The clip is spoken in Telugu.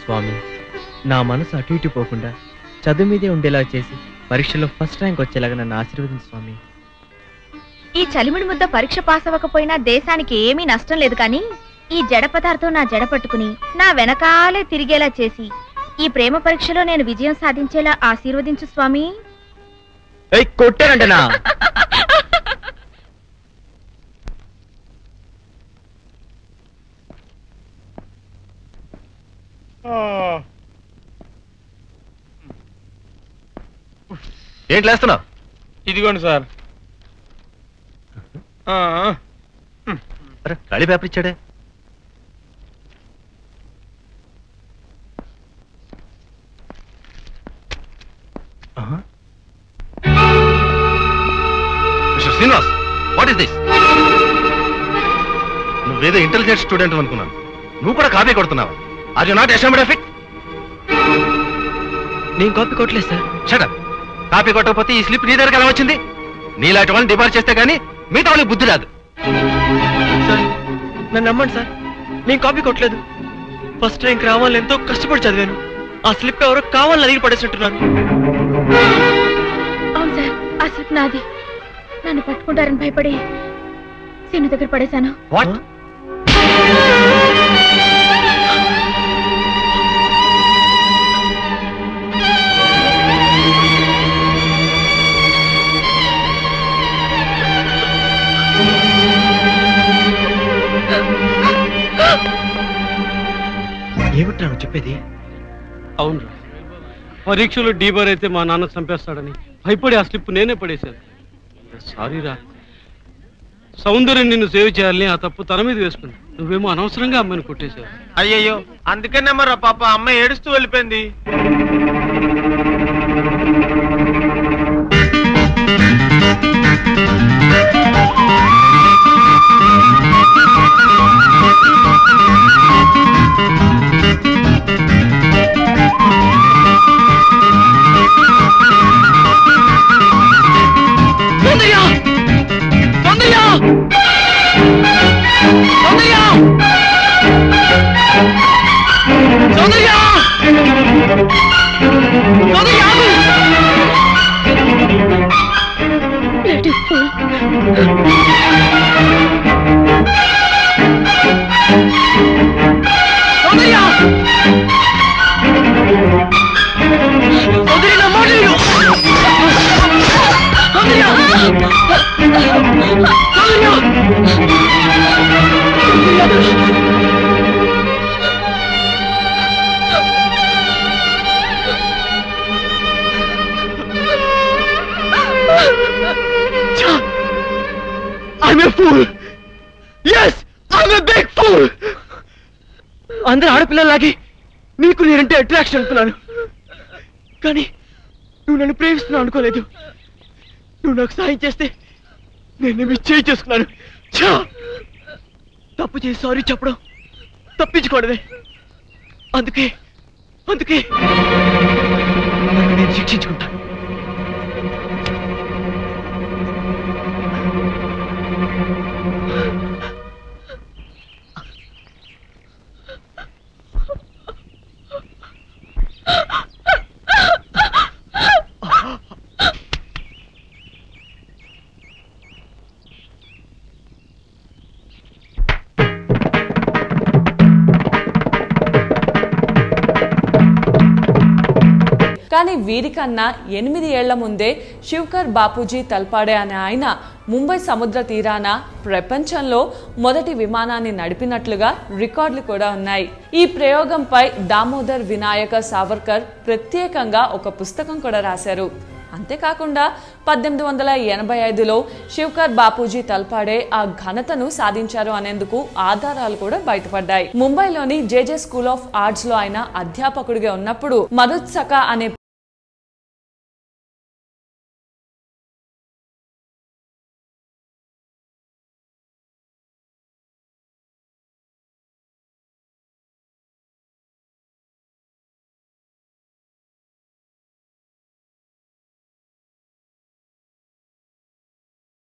స్వామి, నా మనసు అటు ఇటు పోకుండా చదువు మీదే ఉండేలా చేసి పరీక్షలో ఫస్ట్ ర్యాంక్ వచ్చేలాగా నన్ను ఆశీర్వదించు స్వామి. ఈ చలిమిడి ముద్ద పరీక్ష పాస్ అవ్వకపోయినా దేశానికి ఏమీ నష్టం లేదు, కానీ ఈ జడ పదార్థం నా జడ పట్టుకుని నా వెనకాలే తిరిగేలా చేసి ఈ ప్రేమ పరీక్షలో నేను విజయం సాధించేలా ఆశీర్వదించు స్వామి. కొట్టారంటనా? ఏంటి లేస్తున్నావు? ఇదిగోండి సార్. ఖాళీ పేపర్ ఇచ్చాడే. Srinivas, what is this? నువ్వేదో ఇంటెలిజెంట్ స్టూడెంట్ అనుకున్నాను, నువ్వు కూడా కాపీ కొడుతున్నావా? Are you not ashamed of it? నేను కాపీ కొట్టలేదు సార్. Shut up. కాపీ కొట్టకపోతే ఈ స్లిప్ నీ దగ్గరికి ఎలా వచ్చింది? నీలాంటి వాళ్ళని డిపార్ట్ చేస్తే గానీ మిగతా వాళ్ళకి బుద్ధి రాదు. సార్ నన్ను నమ్మండి సార్, నేను కాపీ కొట్టలేదు. ఫస్ట్ ర్యాంక్ రావాలని ఎంతో కష్టపడి చదివాను. ఆ స్లిప్ ఎవరో కావాలని అడిగి పడేసినట్టున్నాను. అవును సార్, ఆ స్లిప్ నాది. నన్ను పట్టుకుంటారని భయపడి సీను దగ్గర పడేశాను. వాట్? ఏమిట్రా చెప్పేది? అవునరా, పరీక్షలో డీబర్ అయితే మా నాన్న చంపేస్తాడని భయపడి ఆ స్లిప్ నేనే పడేశాను. సారీరా, సౌందర్యం నిన్ను సేవ్ చేయాలని ఆ తప్పు తన మీద వేసుకుంది. నువ్వేమో అనవసరంగా అమ్మాయిని కొట్టేశావు. అయ్యయ్యో, అందుకనే మరి పాప అమ్మాయి ఏడుస్తూ వెళ్ళిపోయింది. I'm a fool. Yes, I'm a big fool. అందరూ ఆడపిల్లలాగే నీకు నేనంటే అట్రాక్షన్ అనుకున్నాను, కానీ నువ్వు నన్ను ప్రేమిస్తున్నావు అనుకోలేదు. నువ్వు నాకు సాయం చేస్తే నేను మిస్చేజ్ చేసుకున్నాను. తప్పు చేసి సారీ చెప్పడం తప్పించుకోవడమే. అందుకే నన్ను నేను శిక్షించుకుంటాను. కానీ వీరికన్నా 8 ఏళ్ల ముందే శివకర్ బాపూజీ తల్పాడే అనే ఆయన ముంబై సముద్ర తీరాన ప్రపంచంలో మొదటి విమానాన్ని నడిపినట్లుగా రికార్డులు కూడా ఉన్నాయి. ఈ ప్రయోగంపై దామోదర్ వినాయక సావర్కర్ ప్రత్యేకంగా ఒక పుస్తకం కూడా రాశారు. అంతేకాకుండా 1885లో శివకర్ బాపూజీ తల్పాడే ఆ ఘనతను సాధించారు అనేందుకు ఆధారాలు కూడా బయటపడ్డాయి. ముంబైలోని జేజే స్కూల్ ఆఫ్ ఆర్ట్స్ లో ఆయన అధ్యాపకుడిగా ఉన్నప్పుడు మధుత్సక అనే